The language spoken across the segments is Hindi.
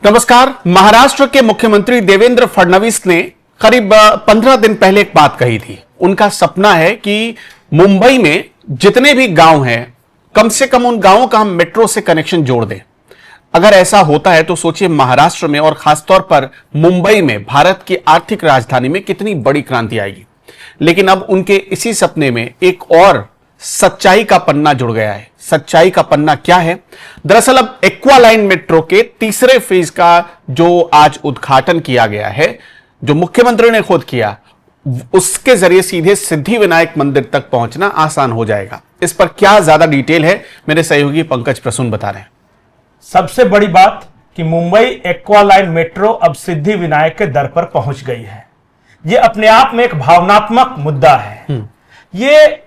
नमस्कार। महाराष्ट्र के मुख्यमंत्री देवेंद्र फडणवीस ने करीब 15 दिन पहले एक बात कही थी। उनका सपना है कि मुंबई में जितने भी गांव हैं, कम से कम उन गांवों का हम मेट्रो से कनेक्शन जोड़ दें। अगर ऐसा होता है तो सोचिए महाराष्ट्र में और खासतौर पर मुंबई में, भारत की आर्थिक राजधानी में, कितनी बड़ी क्रांति आएगी। लेकिन अब उनके इसी सपने में एक और सच्चाई का पन्ना जुड़ गया है। सच्चाई का पन्ना क्या है? दरअसल अब एक्वा लाइन मेट्रो के तीसरे फेज का जो आज उद्घाटन किया गया है, जो मुख्यमंत्री ने खुद किया, उसके जरिए सीधे सिद्धिविनायक मंदिर तक पहुंचना आसान हो जाएगा। इस पर क्या ज्यादा डिटेल है, मेरे सहयोगी पंकज प्रसून बता रहे हैं। सबसे बड़ी बात कि मुंबई एक्वा लाइन मेट्रो अब सिद्धिविनायक के दर पर पहुंच गई है। यह अपने आप में एक भावनात्मक मुद्दा है। ये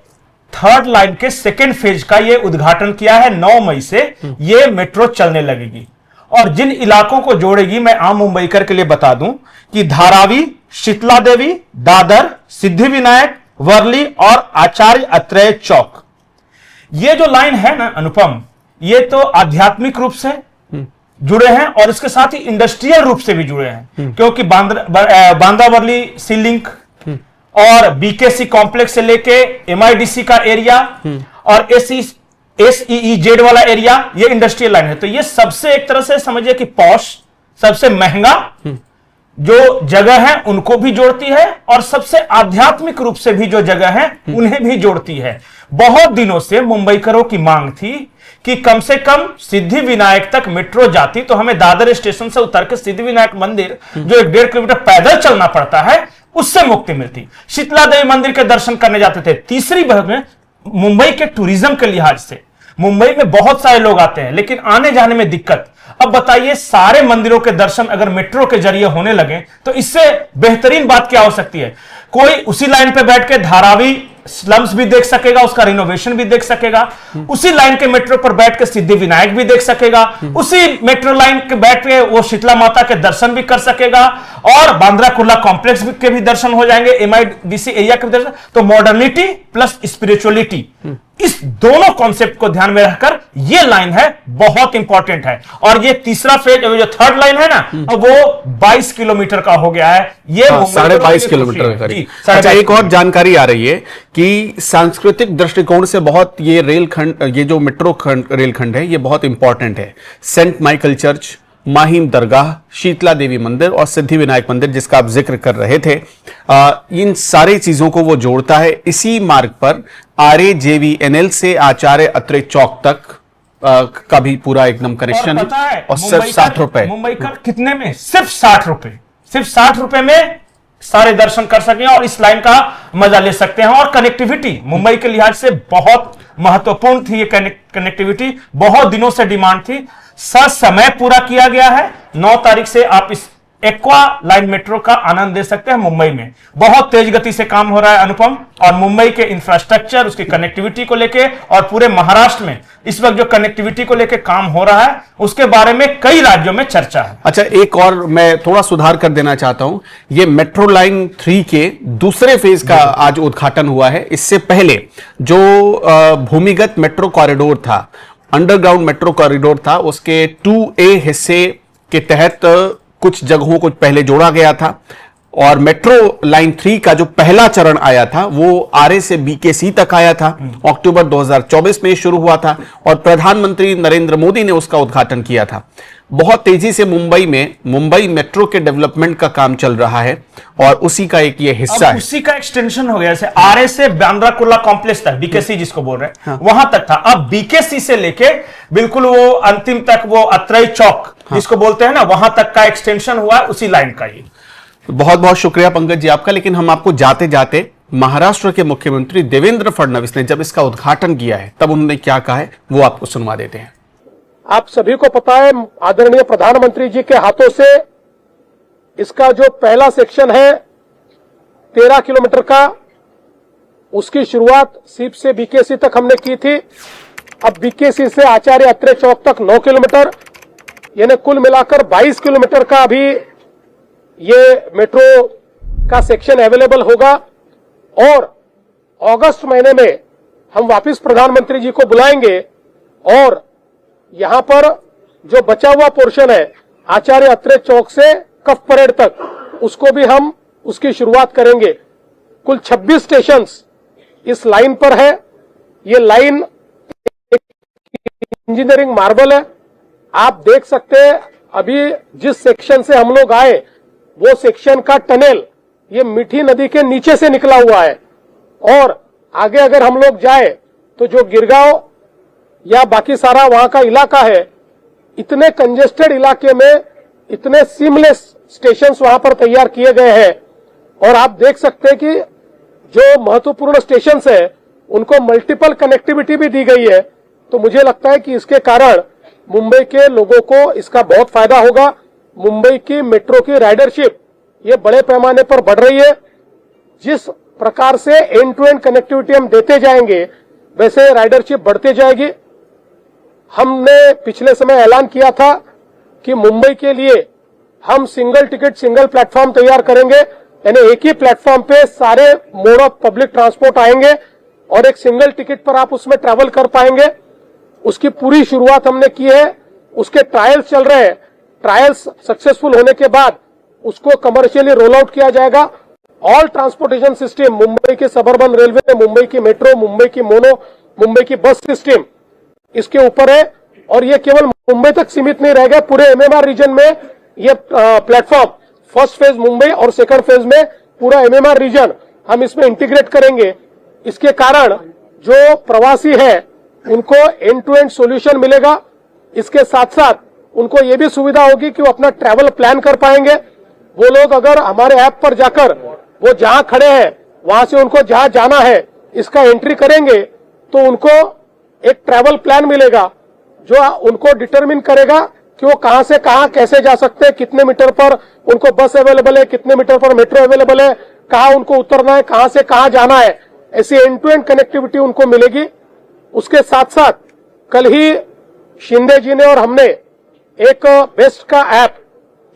थर्ड लाइन के सेकेंड फेज का ये उद्घाटन किया है। 9 मई से ये मेट्रो चलने लगेगी और जिन इलाकों को जोड़ेगी, मैं आम मुंबईकर के लिए बता दूं कि धारावी, शीतला देवी, दादर, सिद्धिविनायक, वर्ली और आचार्य अत्रेय चौक। ये जो लाइन है ना अनुपम, ये तो आध्यात्मिक रूप से जुड़े हैं और इसके साथ ही इंडस्ट्रियल रूप से भी जुड़े हैं, क्योंकि बांद्रा वर्ली सी लिंक और बीकेसी कॉम्प्लेक्स से लेके एमआईडीसी का एरिया और एसईजेड वाला एरिया, ये इंडस्ट्रियल लाइन है। तो ये सबसे एक तरह से समझिए कि पॉश, सबसे महंगा जो जगह है उनको भी जोड़ती है और सबसे आध्यात्मिक रूप से भी जो जगह है उन्हें भी जोड़ती है। बहुत दिनों से मुंबईकरों की मांग थी कि कम से कम सिद्धिविनायक तक मेट्रो जाती तो हमें दादर स्टेशन से उतर के सिद्धिविनायक मंदिर, जो 1.5 किलोमीटर पैदल चलना पड़ता है, उससे मुक्ति मिलती। शीतला देवी मंदिर के दर्शन करने जाते थे। तीसरी बात में मुंबई के टूरिज्म के लिहाज से मुंबई में बहुत सारे लोग आते हैं, लेकिन आने जाने में दिक्कत। अब बताइए, सारे मंदिरों के दर्शन अगर मेट्रो के जरिए होने लगे तो इससे बेहतरीन बात क्या हो सकती है? कोई उसी लाइन पे बैठ के धारावी स्लम्स भी देख सकेगा, उसका रिनोवेशन भी देख सकेगा, उसी लाइन के मेट्रो पर बैठ के सिद्धिविनायक भी देख सकेगा, उसी मेट्रो लाइन के बैठ के वो शीतला माता के दर्शन भी कर सकेगा और बांद्रा कुर्ला कॉम्प्लेक्स के भी दर्शन हो जाएंगे, एमआईडीसी एरिया के भी दर्शन। तो मॉडर्निटी प्लस स्पिरिचुअलिटी, इस दोनों कॉन्सेप्ट को ध्यान में रखकर ये लाइन है, बहुत इंपॉर्टेंट है। और ये तीसरा फेज, जो थर्ड लाइन है ना, वो 22 किलोमीटर का हो गया है। ये 22.5 किलोमीटर का करीब। अच्छा, एक और जानकारी आ रही है कि सांस्कृतिक दृष्टिकोण से बहुत ये रेलखंड, ये जो मेट्रो रेलखंड है, ये बहुत इंपॉर्टेंट है। सेंट माइकल चर्च, माहिम दरगाह, शीतला देवी मंदिर और सिद्धिविनायक मंदिर, जिसका आप जिक्र कर रहे थे, इन सारी चीजों को वो जोड़ता है। इसी मार्ग पर RAJVNL से आचार्य अत्रेय चौक तक का भी पूरा एकदम कनेक्शन है। और सिर्फ 60 रुपए। मुंबई का कितने में? सिर्फ 60 रुपए। सिर्फ 60 रुपए में सारे दर्शन कर सकें और इस लाइन का मजा ले सकते हैं। और कनेक्टिविटी मुंबई के लिहाज से बहुत महत्वपूर्ण थी। ये कनेक्टिविटी बहुत दिनों से डिमांड थी, समय पूरा किया गया है। 9 तारीख से आप इस एक्वा लाइन मेट्रो का आनंद ले सकते हैं। मुंबई में बहुत तेज गति से काम हो रहा है अनुपम, और मुंबई के इंफ्रास्ट्रक्चर, उसकी कनेक्टिविटी को लेके और पूरे महाराष्ट्र में इस वक्त जो कनेक्टिविटी को लेके काम हो रहा है, उसके बारे में कई राज्यों में चर्चा है। अच्छा, एक और मैं थोड़ा सुधार कर देना चाहता हूं। ये मेट्रो लाइन 3 के दूसरे फेज का आज उद्घाटन हुआ है। इससे पहले जो भूमिगत मेट्रो कॉरिडोर था, अंडरग्राउंड मेट्रो कॉरिडोर था, उसके 2A हिस्से के तहत कुछ जगहों को पहले जोड़ा गया था और मेट्रो लाइन 3 का जो पहला चरण आया था वो RA से BKC तक आया था। अक्टूबर 2024 में शुरू हुआ था और प्रधानमंत्री नरेंद्र मोदी ने उसका उद्घाटन किया था। बहुत तेजी से मुंबई मेट्रो के डेवलपमेंट का काम चल रहा है और उसी का एक ये हिस्सा है। उसी का एक्सटेंशन हो गया। जैसे RA से बांद्रा कुर्ला कॉम्प्लेक्स तक, BKC जिसको बोल रहे हैं, हाँ, वहां तक था। अब BKC से लेके बिल्कुल वो अंतिम तक, वो अत्रेय चौक, हाँ, जिसको बोलते हैं ना, वहां तक का एक्सटेंशन हुआ है उसी लाइन का। ये बहुत बहुत शुक्रिया पंकज जी आपका। लेकिन हम आपको जाते जाते महाराष्ट्र के मुख्यमंत्री देवेंद्र फडणवीस ने जब इसका उद्घाटन किया है तब उन्होंने क्या कहा है वो आपको सुनवा देते हैं। आप सभी को पता है, आदरणीय प्रधानमंत्री जी के हाथों से इसका जो पहला सेक्शन है 13 किलोमीटर का, उसकी शुरुआत सीप से BKC तक हमने की थी। अब BKC से आचार्य अत्रेय चौक तक 9 किलोमीटर, यानी कुल मिलाकर 22 किलोमीटर का अभी ये मेट्रो का सेक्शन अवेलेबल होगा। और अगस्त महीने में हम वापस प्रधानमंत्री जी को बुलाएंगे और यहां पर जो बचा हुआ पोर्शन है आचार्य अत्रे चौक से कफ परेड तक उसको भी हम उसकी शुरुआत करेंगे। कुल 26 स्टेशन इस लाइन पर है। ये लाइन इंजीनियरिंग मार्वल है। आप देख सकते हैं अभी जिस सेक्शन से हम लोग आए वो सेक्शन का टनल ये मीठी नदी के नीचे से निकला हुआ है, और आगे अगर हम लोग जाए तो जो गिरगांव या बाकी सारा वहां का इलाका है, इतने कंजेस्टेड इलाके में इतने सीमलेस स्टेशंस वहां पर तैयार किए गए हैं। और आप देख सकते हैं कि जो महत्वपूर्ण स्टेशंस है उनको मल्टीपल कनेक्टिविटी भी दी गई है। तो मुझे लगता है कि इसके कारण मुंबई के लोगों को इसका बहुत फायदा होगा। मुंबई की मेट्रो की राइडरशिप ये बड़े पैमाने पर बढ़ रही है। जिस प्रकार से एंड टू एंड कनेक्टिविटी हम देते जाएंगे वैसे राइडरशिप बढ़ती जाएगी। हमने पिछले समय ऐलान किया था कि मुंबई के लिए हम सिंगल टिकट सिंगल प्लेटफॉर्म तैयार करेंगे, यानी एक ही प्लेटफॉर्म पे सारे मोड ऑफ पब्लिक ट्रांसपोर्ट आएंगे और एक सिंगल टिकट पर आप उसमें ट्रैवल कर पाएंगे। उसकी पूरी शुरुआत हमने की है। उसके ट्रायल्स चल रहे हैं। ट्रायल्स सक्सेसफुल होने के बाद उसको कमर्शियली रोल आउट किया जाएगा। ऑल ट्रांसपोर्टेशन सिस्टम, मुंबई की सबअर्बन रेलवे, मुंबई की मेट्रो, मुंबई की मोनो, मुंबई की बस सिस्टम इसके ऊपर है। और ये केवल मुंबई तक सीमित नहीं रहेगा, पूरे एमएमआर रीजन में ये प्लेटफॉर्म फर्स्ट फेज मुंबई और सेकंड फेज में पूरा एमएमआर रीजन हम इसमें इंटीग्रेट करेंगे। इसके कारण जो प्रवासी है उनको एंड टू एंड सॉल्यूशन मिलेगा। इसके साथ साथ उनको ये भी सुविधा होगी कि वो अपना ट्रैवल प्लान कर पाएंगे। वो लोग अगर हमारे ऐप पर जाकर वो जहां खड़े हैं वहां से उनको जहां जाना है इसका एंट्री करेंगे तो उनको एक ट्रैवल प्लान मिलेगा जो उनको डिटरमिन करेगा कि वो कहां से कहां कैसे जा सकते हैं, कितने मीटर पर उनको बस अवेलेबल है, कितने मीटर पर मेट्रो अवेलेबल है, कहां उनको उतरना है, कहां से कहां जाना है। ऐसी एंड टू एंड कनेक्टिविटी उनको मिलेगी। उसके साथ साथ कल ही शिंदे जी ने और हमने एक बेस्ट का ऐप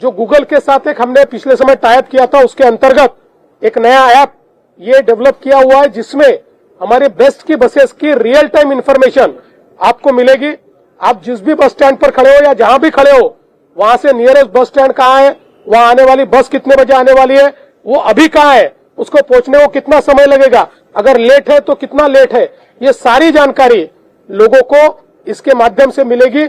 जो गूगल के साथ एक हमने पिछले समय टाइप किया था, उसके अंतर्गत एक नया ऐप ये डेवलप किया हुआ है जिसमें हमारे बेस्ट की बसेस की रियल टाइम इंफॉर्मेशन आपको मिलेगी। आप जिस भी बस स्टैंड पर खड़े हो या जहां भी खड़े हो वहां से नियरेस्ट बस स्टैंड कहां है, वहां आने वाली बस कितने बजे आने वाली है, वो अभी कहां है, उसको पहुंचने को कितना समय लगेगा, अगर लेट है तो कितना लेट है, ये सारी जानकारी लोगों को इसके माध्यम से मिलेगी।